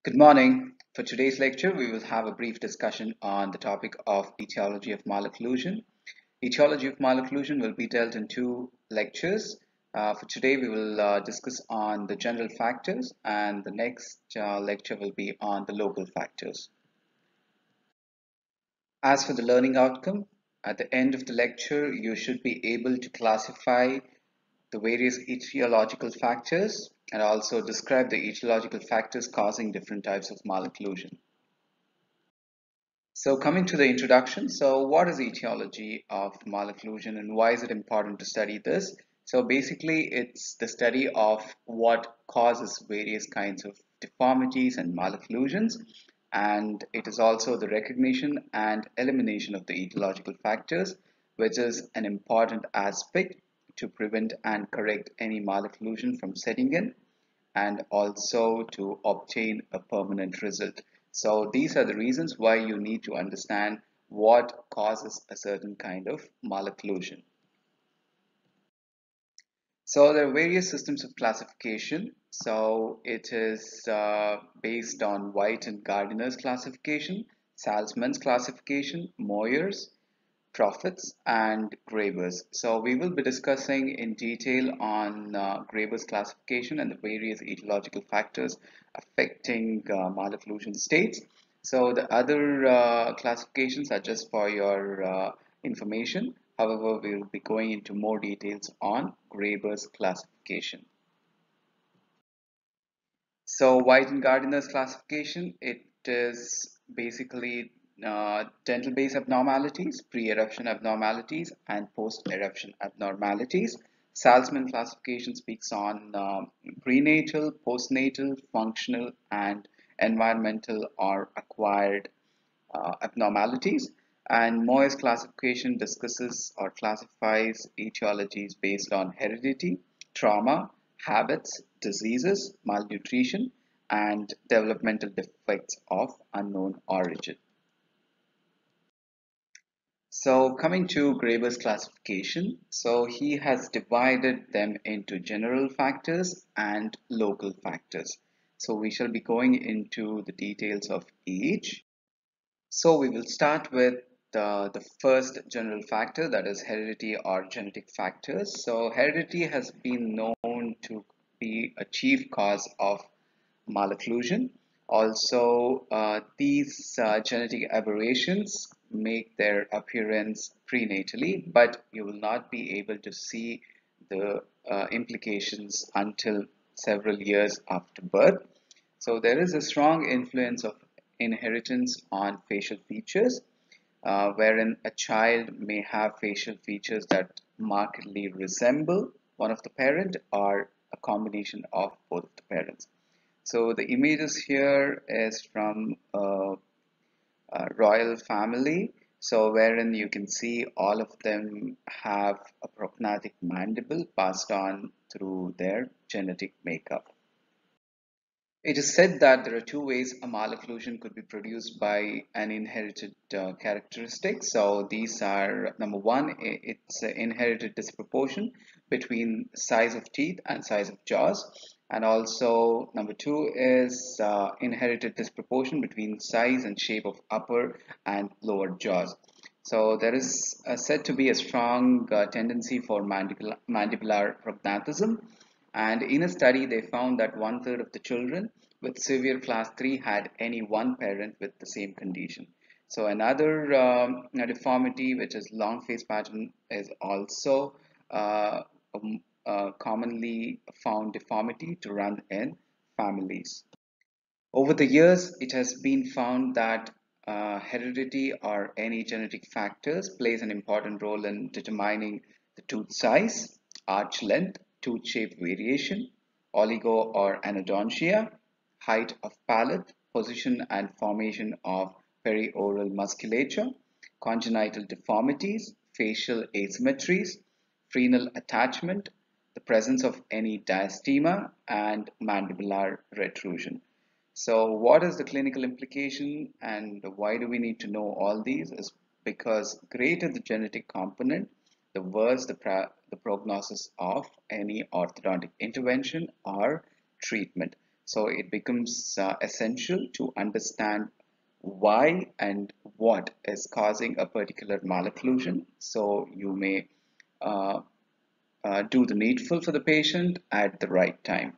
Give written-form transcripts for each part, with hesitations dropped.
Good morning. For today's lecture, we will have a brief discussion on the topic of etiology of malocclusion. Etiology of malocclusion will be dealt in two lectures. For today, we will discuss on the general factors, and the next lecture will be on the local factors. As for the learning outcome, at the end of the lecture, you should be able to classify the various etiological factors and also describe the etiological factors causing different types of malocclusion. So coming to the introduction, so what is etiology of malocclusion and why is it important to study this? So basically it's the study of what causes various kinds of deformities and malocclusions, and it is also the recognition and elimination of the etiological factors, which is an important aspect to prevent and correct any malocclusion from setting in and also to obtain a permanent result. So these are the reasons why you need to understand what causes a certain kind of malocclusion. So there are various systems of classification. So it is based on White and Gardner's classification, Salzman's classification, Moyer's, Profits, and Graeber's. So we will be discussing in detail on Graeber's classification and the various etiological factors affecting malocclusion states. So the other classifications are just for your information. However, we will be going into more details on Graeber's classification. So White and Gardner's classification, it is basically dental base abnormalities, pre-eruption abnormalities, and post-eruption abnormalities. Salzman classification speaks on prenatal, postnatal, functional, and environmental or acquired abnormalities. And Moyer's classification discusses or classifies etiologies based on heredity, trauma, habits, diseases, malnutrition, and developmental defects of unknown origin. So coming to Graeber's classification, so he has divided them into general factors and local factors. So we shall be going into the details of each. So we will start with the first general factor, that is heredity or genetic factors. So heredity has been known to be a chief cause of malocclusion. Also, these genetic aberrations make their appearance prenatally, but you will not be able to see the implications until several years after birth. So there is a strong influence of inheritance on facial features, wherein a child may have facial features that markedly resemble one of the parent or a combination of both of the parents. So the images here is from a royal family, so wherein you can see all of them have a prognatic mandible passed on through their genetic makeup. It is said that there are two ways a malocclusion could be produced by an inherited characteristic. So these are, number one, it's an inherited disproportion between size of teeth and size of jaws. And also number two is inherited disproportion between size and shape of upper and lower jaws. So there is said to be a strong tendency for mandibular prognathism, and in a study they found that 1/3 of the children with severe class 3 had any one parent with the same condition. So another deformity, which is long face pattern, is also a commonly found deformity to run in families. Over the years, it has been found that heredity or any genetic factors plays an important role in determining the tooth size, arch length, tooth shape variation, oligo or anodontia, height of palate, position and formation of perioral musculature, congenital deformities, facial asymmetries, frenal attachment, the presence of any diastema, and mandibular retrusion. So what is the clinical implication and why do we need to know all these? Is because greater the genetic component, the worse the prognosis of any orthodontic intervention or treatment. So it becomes essential to understand why and what is causing a particular malocclusion. So you may uh, do the needful for the patient at the right time.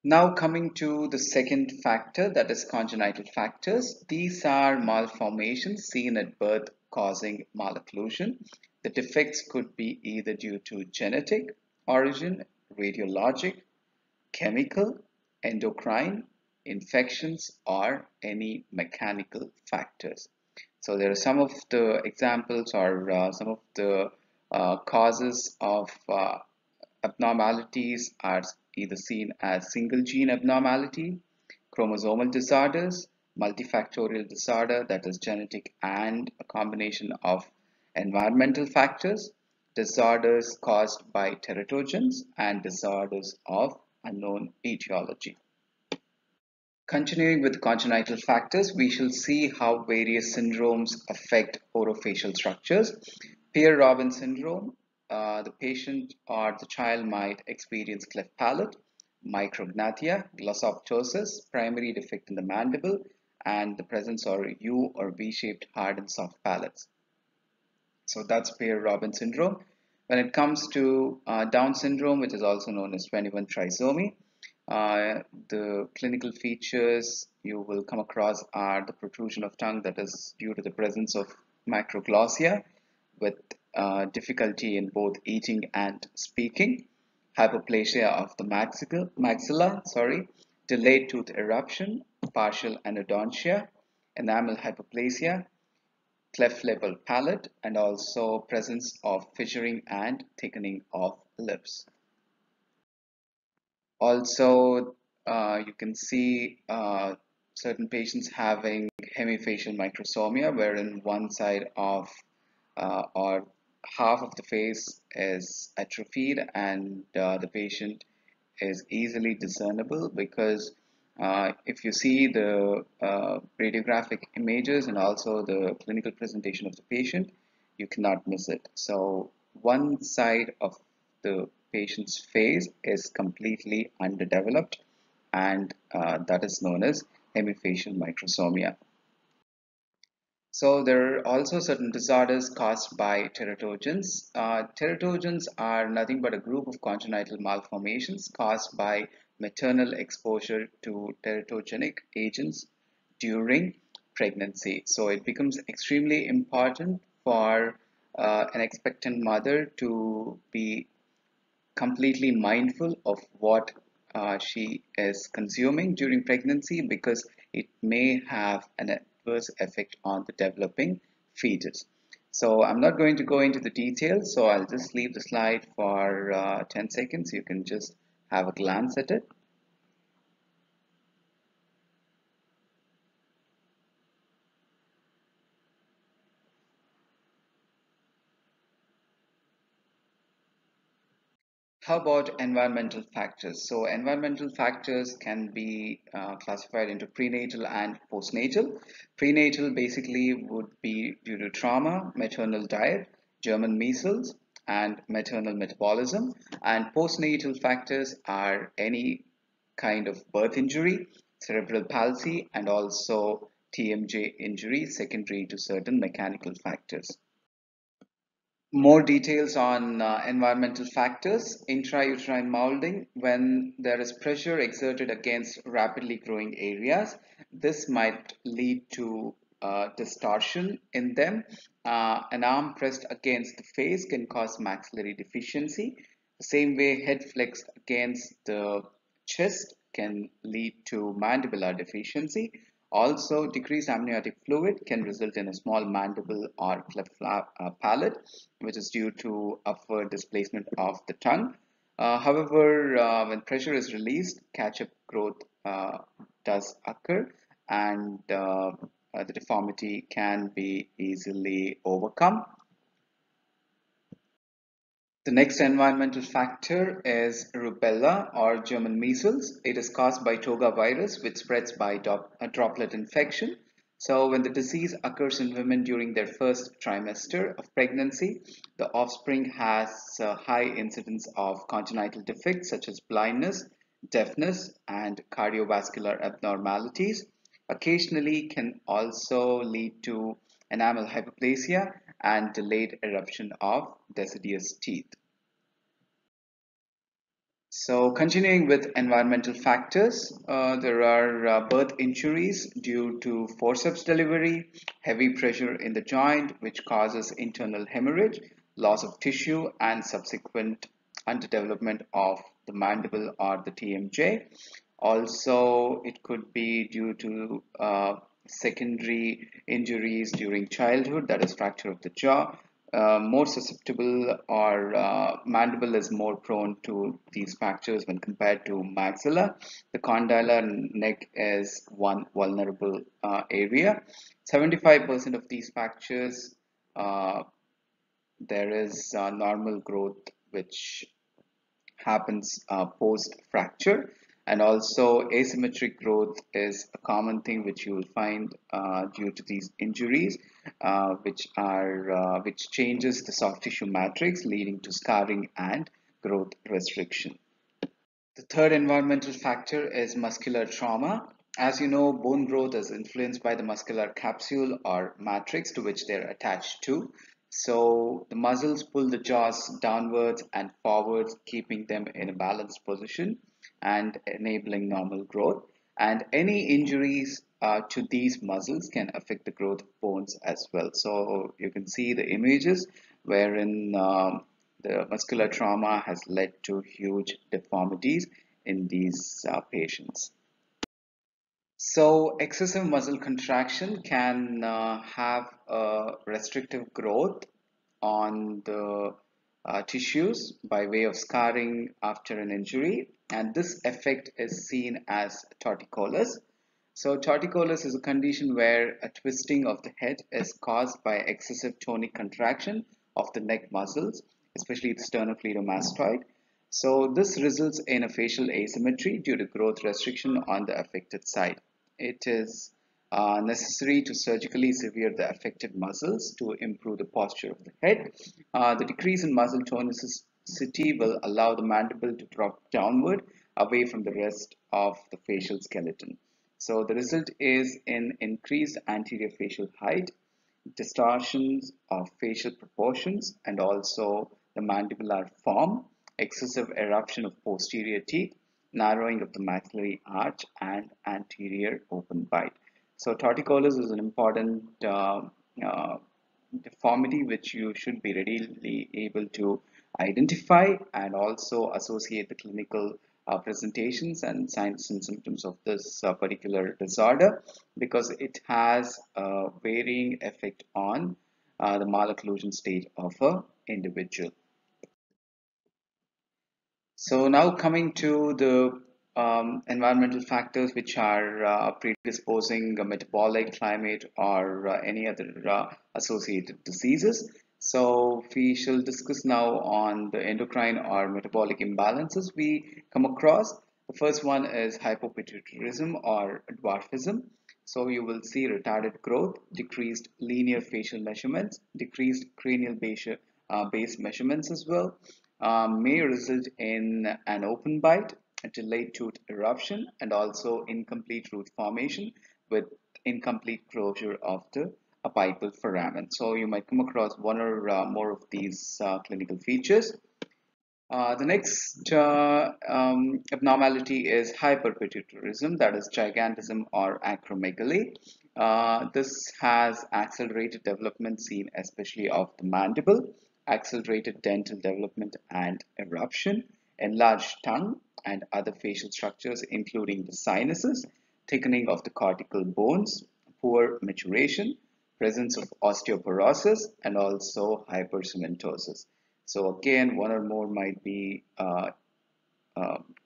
Now coming to the second factor, that is congenital factors. These are malformations seen at birth causing malocclusion. The defects could be either due to genetic origin, radiologic, chemical, endocrine, infections, or any mechanical factors. So there are some of the examples or some of the causes of abnormalities are either seen as single gene abnormality, chromosomal disorders, multifactorial disorder, that is genetic and a combination of environmental factors, disorders caused by teratogens, and disorders of unknown etiology. Continuing with congenital factors, we shall see how various syndromes affect orofacial structures. Pierre-Robin syndrome, the patient or the child might experience cleft palate, micrognathia, glossoptosis, primary defect in the mandible, and the presence of U or V-shaped hard and soft palates. So that's Pierre-Robin syndrome. When it comes to Down syndrome, which is also known as 21 trisomy, the clinical features you will come across are the protrusion of tongue that is due to the presence of macroglossia with difficulty in both eating and speaking, hypoplasia of the maxilla, delayed tooth eruption, partial anodontia, enamel hypoplasia, cleft lip palate, and also presence of fissuring and thickening of lips. Also, you can see certain patients having hemifacial microsomia, wherein one side of or half of the face is atrophied and the patient is easily discernible because if you see the radiographic images and also the clinical presentation of the patient, you cannot miss it. So one side of the patient's face is completely underdeveloped, and that is known as hemifacial microsomia. So there are also certain disorders caused by teratogens. Teratogens are nothing but a group of congenital malformations caused by maternal exposure to teratogenic agents during pregnancy. So it becomes extremely important for an expectant mother to be completely mindful of what she is consuming during pregnancy because it may have an adverse effect on the developing fetus. So I'm not going to go into the details, so I'll just leave the slide for 10 seconds. You can just have a glance at it. How about environmental factors? So environmental factors can be classified into prenatal and postnatal. Prenatal basically would be due to trauma, maternal diet, German measles, and maternal metabolism. And postnatal factors are any kind of birth injury, cerebral palsy, and also TMJ injury secondary to certain mechanical factors. More details on environmental factors. Intrauterine molding, when there is pressure exerted against rapidly growing areas, this might lead to distortion in them. An arm pressed against the face can cause maxillary deficiency. The same way, head flexed against the chest can lead to mandibular deficiency. Also, decreased amniotic fluid can result in a small mandible or cleft palate, which is due to upward displacement of the tongue. However, when pressure is released, catch-up growth does occur, and the deformity can be easily overcome. The next environmental factor is rubella or German measles. It is caused by toga virus, which spreads by a droplet infection. So when the disease occurs in women during their first trimester of pregnancy, the offspring has a high incidence of congenital defects such as blindness, deafness, and cardiovascular abnormalities. Occasionally can also lead to enamel hyperplasia and delayed eruption of deciduous teeth. So, continuing with environmental factors, there are birth injuries due to forceps delivery, heavy pressure in the joint, which causes internal hemorrhage, loss of tissue, and subsequent underdevelopment of the mandible or the TMJ. Also, it could be due to secondary injuries during childhood, that is, fracture of the jaw. More susceptible or mandible is more prone to these fractures when compared to maxilla. The condyle neck is one vulnerable area. 75% of these fractures, uh, there is normal growth which happens post fracture, and also asymmetric growth is a common thing which you will find due to these injuries, which changes the soft tissue matrix, leading to scarring and growth restriction. The third environmental factor is muscular trauma. As you know, bone growth is influenced by the muscular capsule or matrix to which they're attached to. So the muscles pull the jaws downwards and forwards, keeping them in a balanced position and enabling normal growth. And any injuries to these muscles can affect the growth of bones as well. So you can see the images wherein the muscular trauma has led to huge deformities in these patients. So excessive muscle contraction can have a restrictive growth on the tissues by way of scarring after an injury, and this effect is seen as torticollis. So torticollis is a condition where a twisting of the head is caused by excessive tonic contraction of the neck muscles, especially the sternocleidomastoid. So this results in a facial asymmetry due to growth restriction on the affected side. It is necessary to surgically sever the affected muscles to improve the posture of the head. The decrease in muscle tonicity will allow the mandible to drop downward away from the rest of the facial skeleton. So the result is in increased anterior facial height, distortions of facial proportions, and also the mandibular form, excessive eruption of posterior teeth, narrowing of the maxillary arch, and anterior open bite. So torticollis is an important uh, deformity which you should be readily able to identify and also associate the clinical presentations and signs and symptoms of this particular disorder, because it has a varying effect on the malocclusion stage of a individual. So now coming to the environmental factors which are predisposing a metabolic, climate, or any other associated diseases. So we shall discuss now on the endocrine or metabolic imbalances we come across. The first one is hypopituitarism or dwarfism. So you will see retarded growth, decreased linear facial measurements, decreased cranial base measurements as well, may result in an open bite, a delayed tooth eruption, and also incomplete root formation with incomplete closure of the apical foramen. So you might come across one or more of these clinical features. The next abnormality is hyperpituitarism, that is gigantism or acromegaly. This has accelerated development seen especially of the mandible, accelerated dental development and eruption, enlarged tongue and other facial structures including the sinuses, thickening of the cortical bones, poor maturation, presence of osteoporosis, and also hypercementosis. So again, one or more might be uh,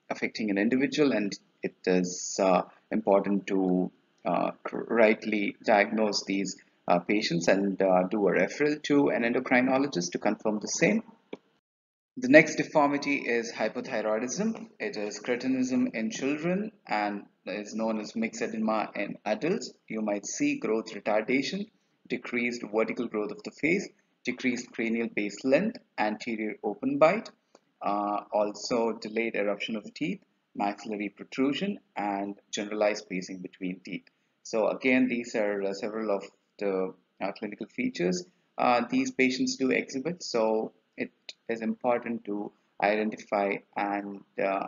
affecting an individual, and it is important to rightly diagnose these patients and do a referral to an endocrinologist to confirm the same. The next deformity is hypothyroidism. It is cretinism in children and is known as mixed edema in adults. You might see growth retardation, decreased vertical growth of the face, decreased cranial base length, anterior open bite, also delayed eruption of teeth, maxillary protrusion, and generalized spacing between teeth. So again, these are several of the clinical features these patients do exhibit. So it is important to identify and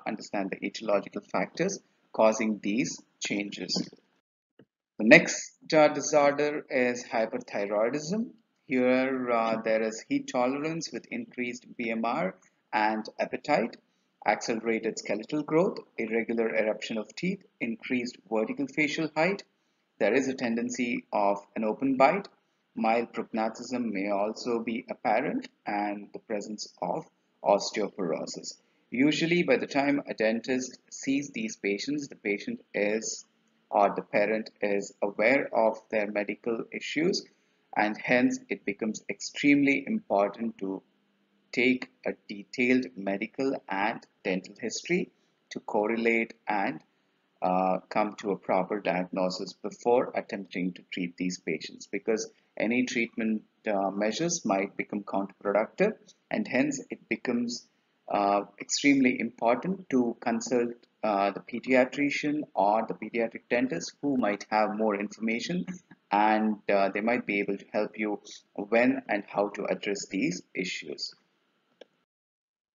understand the etiological factors causing these changes. The next disorder is hyperthyroidism. Here there is heat tolerance with increased BMR and appetite, accelerated skeletal growth, irregular eruption of teeth, increased vertical facial height. There is a tendency of an open bite. Mild prognathism may also be apparent, and the presence of osteoporosis. Usually, by the time a dentist sees these patients, the patient is or the parent is aware of their medical issues, and hence it becomes extremely important to take a detailed medical and dental history to correlate and come to a proper diagnosis before attempting to treat these patients, because any treatment measures might become counterproductive, and hence it becomes extremely important to consult the pediatrician or the pediatric dentist who might have more information, and they might be able to help you when and how to address these issues.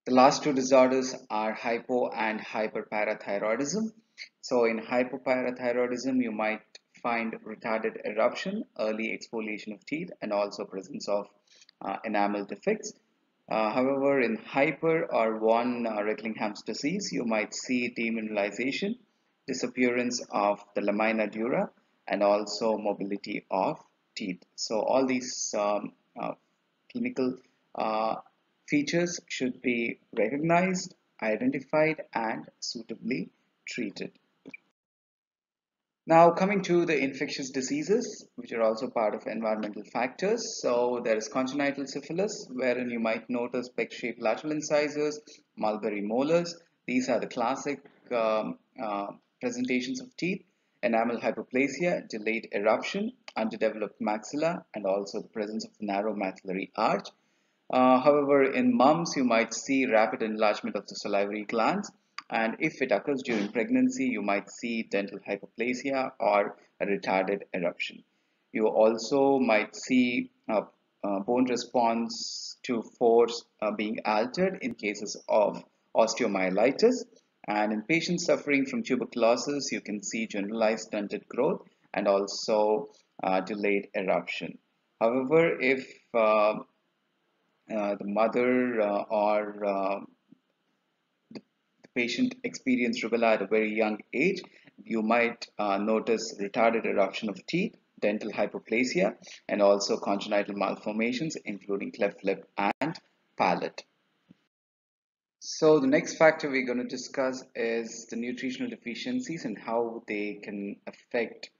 The last two disorders are hypo and hyperparathyroidism. So in hypoparathyroidism, you might find retarded eruption, early exfoliation of teeth, and also presence of enamel defects. However, in hyper or von Recklinghams disease, you might see demineralization, disappearance of the lamina dura, and also mobility of teeth. So all these clinical uh, features should be recognized, identified, and suitably treated. Now, coming to the infectious diseases, which are also part of environmental factors. So, there is congenital syphilis, wherein you might notice peck-shaped lateral incisors, mulberry molars. These are the classic presentations of teeth. Enamel hypoplasia, delayed eruption, underdeveloped maxilla, and also the presence of narrow maxillary arch. However, in mums, you might see rapid enlargement of the salivary glands, and if it occurs during pregnancy, you might see dental hypoplasia or a retarded eruption. You also might see bone response to force being altered in cases of osteomyelitis. And in patients suffering from tuberculosis, you can see generalized stunted growth and also delayed eruption. However, if the mother or the patient experienced rubella at a very young age, you might notice retarded eruption of teeth, dental hypoplasia, and also congenital malformations, including cleft lip and palate. So the next factor we're going to discuss is the nutritional deficiencies and how they can affect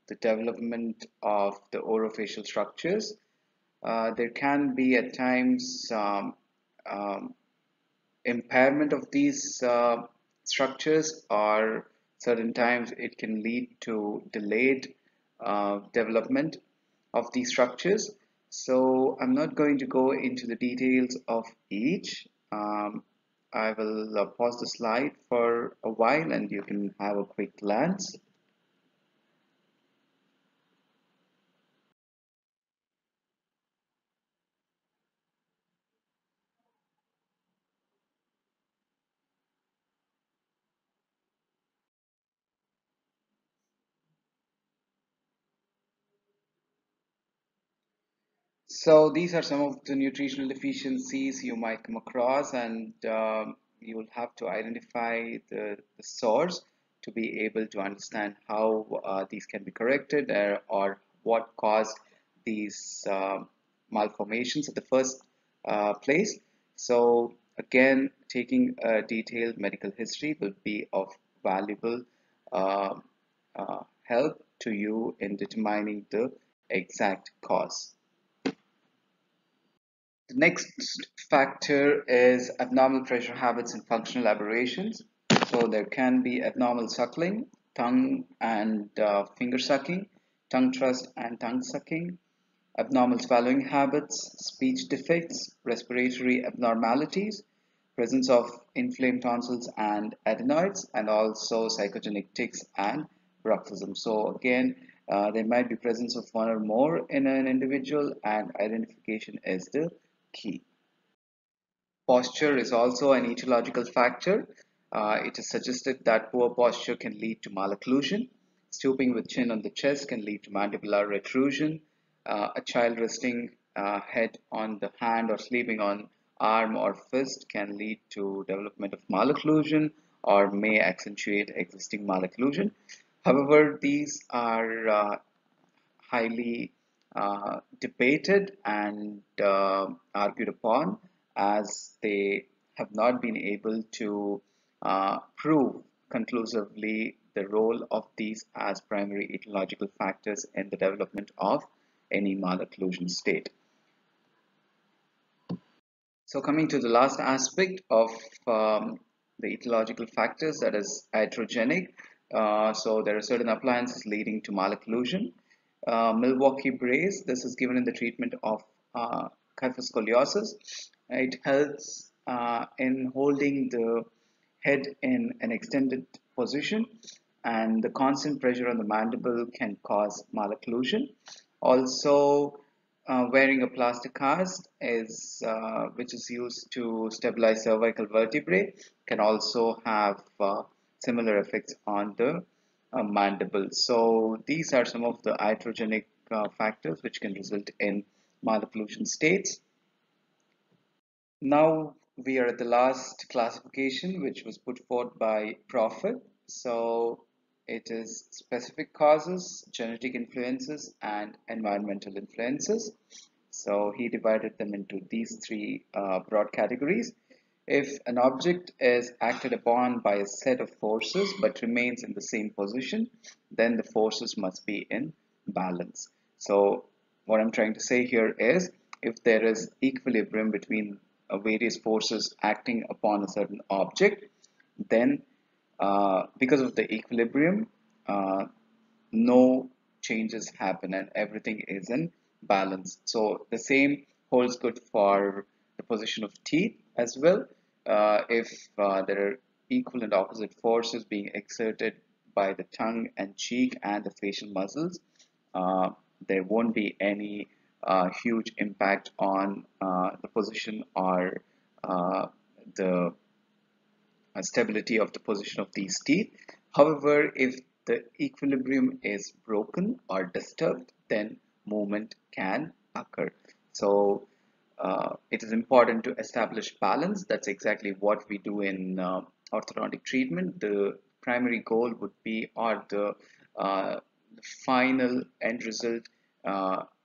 the development of the orofacial structures. There can be at times um, impairment of these structures, or certain times it can lead to delayed development of these structures. So I'm not going to go into the details of each. I will pause the slide for a while and you can have a quick glance. So these are some of the nutritional deficiencies you might come across, and you will have to identify the source to be able to understand how these can be corrected, or what caused these malformations at the first place. So again, taking a detailed medical history will be of valuable uh, help to you in determining the exact cause. The next factor is abnormal pressure habits and functional aberrations. So there can be abnormal suckling, tongue and finger sucking, tongue thrust and tongue sucking, abnormal swallowing habits, speech defects, respiratory abnormalities, presence of inflamed tonsils and adenoids, and also psychogenic tics and bruxism. So again, there might be presence of one or more in an individual, and identification is the key. Posture is also an etiological factor. It is suggested that poor posture can lead to malocclusion. Stooping with chin on the chest can lead to mandibular retrusion. A child resting head on the hand or sleeping on arm or fist can lead to development of malocclusion or may accentuate existing malocclusion. However, these are highly debated and argued upon, as they have not been able to prove conclusively the role of these as primary etiological factors in the development of any malocclusion state. So coming to the last aspect of the etiological factors, that is iatrogenic. So there are certain appliances leading to malocclusion. Milwaukee brace, this is given in the treatment of kyphoscoliosis. It helps in holding the head in an extended position, and the constant pressure on the mandible can cause malocclusion. Also, wearing a plaster cast is which is used to stabilize cervical vertebrae can also have similar effects on the mandible. So these are some of the iatrogenic factors which can result in malocclusion states. Now we are at the last classification, which was put forth by Prophet. So it is specific causes, genetic influences, and environmental influences. So he divided them into these three broad categories. If an object is acted upon by a set of forces but remains in the same position, then the forces must be in balance. So what I'm trying to say here is, if there is equilibrium between various forces acting upon a certain object, then because of the equilibrium, no changes happen and everything is in balance. So the same holds good for the position of teeth as well. If there are equal and opposite forces being exerted by the tongue and cheek and the facial muscles, uh, there won't be any huge impact on the position or the stability of the position of these teeth. However, if the equilibrium is broken or disturbed, then movement can occur. So it is important to establish balance. That's exactly what we do in orthodontic treatment. The primary goal would be, or the final end result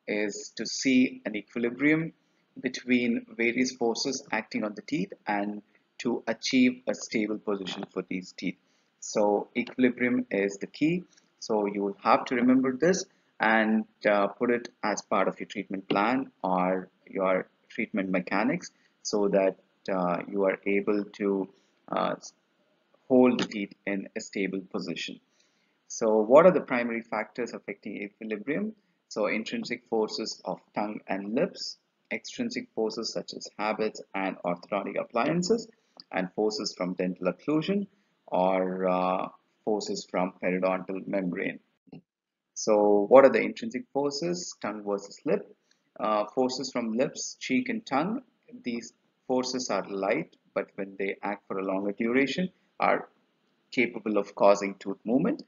is to see an equilibrium between various forces acting on the teeth and to achieve a stable position for these teeth. So equilibrium is the key. So you will have to remember this and put it as part of your treatment plan or your treatment mechanics, so that you are able to uh, hold the teeth in a stable position. So what are the primary factors affecting equilibrium? So intrinsic forces of tongue and lips, extrinsic forces such as habits and orthodontic appliances, and forces from dental occlusion or forces from periodontal membrane. So what are the intrinsic forces? Tongue versus lip. Forces from lips, cheek, and tongue. These forces are light, but when they act for a longer duration, are capable of causing tooth movement.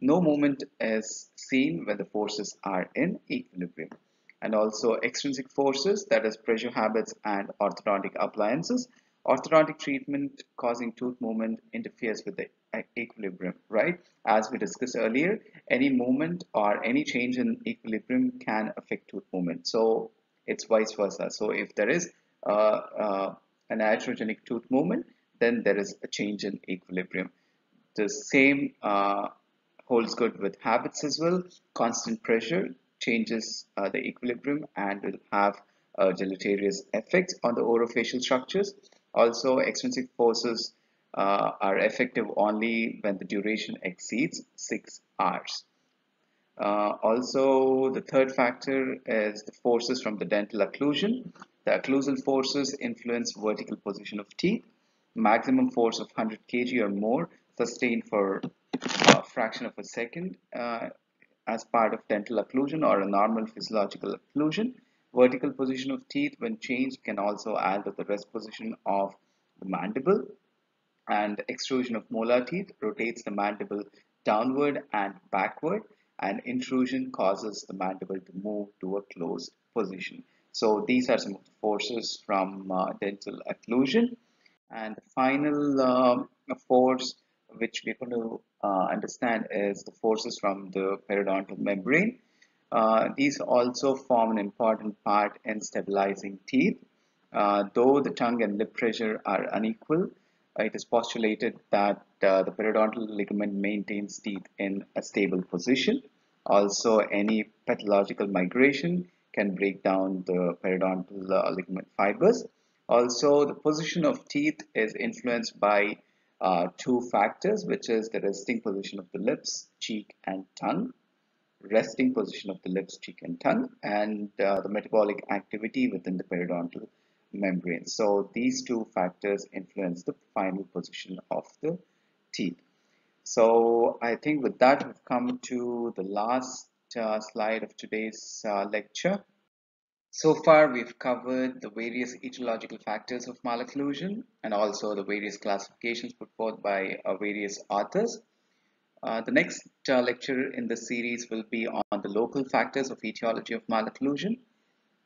No movement is seen when the forces are in equilibrium. And also extrinsic forces, that is pressure habits and orthodontic appliances. Orthodontic treatment causing tooth movement interferes with the equilibrium, right? As we discussed earlier, any movement or any change in equilibrium can affect tooth movement. So it's vice versa. So if there is an iatrogenic tooth movement, then there is a change in equilibrium. The same holds good with habits as well. Constant pressure changes the equilibrium and will have deleterious effects on the orofacial structures. Also, extrinsic forces are effective only when the duration exceeds 6 hours. Also, the third factor is the forces from the dental occlusion. The occlusal forces influence vertical position of teeth. Maximum force of 100 kg or more sustained for a fraction of a second as part of dental occlusion or a normal physiological occlusion. Vertical position of teeth when changed can also alter the rest position of the mandible, and extrusion of molar teeth rotates the mandible downward and backward, and intrusion causes the mandible to move to a closed position. So these are some of the forces from dental occlusion. And the final force which we're going to understand is the forces from the periodontal membrane. These also form an important part in stabilizing teeth. Though the tongue and lip pressure are unequal, it is postulated that the periodontal ligament maintains teeth in a stable position. Also, any pathological migration can break down the periodontal ligament fibers. Also, the position of teeth is influenced by two factors, which is the resting position of the lips, cheek, and tongue. Resting position of the lips, cheek, and tongue, and the metabolic activity within the periodontal membrane. So these two factors influence the final position of the teeth. So I think with that, we've come to the last slide of today's lecture. So far, we've covered the various etiological factors of malocclusion and also the various classifications put forth by various authors. The next lecture in this series will be on the local factors of etiology of malocclusion.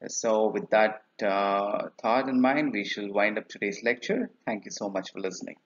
So with that thought in mind, we shall wind up today's lecture. Thank you so much for listening.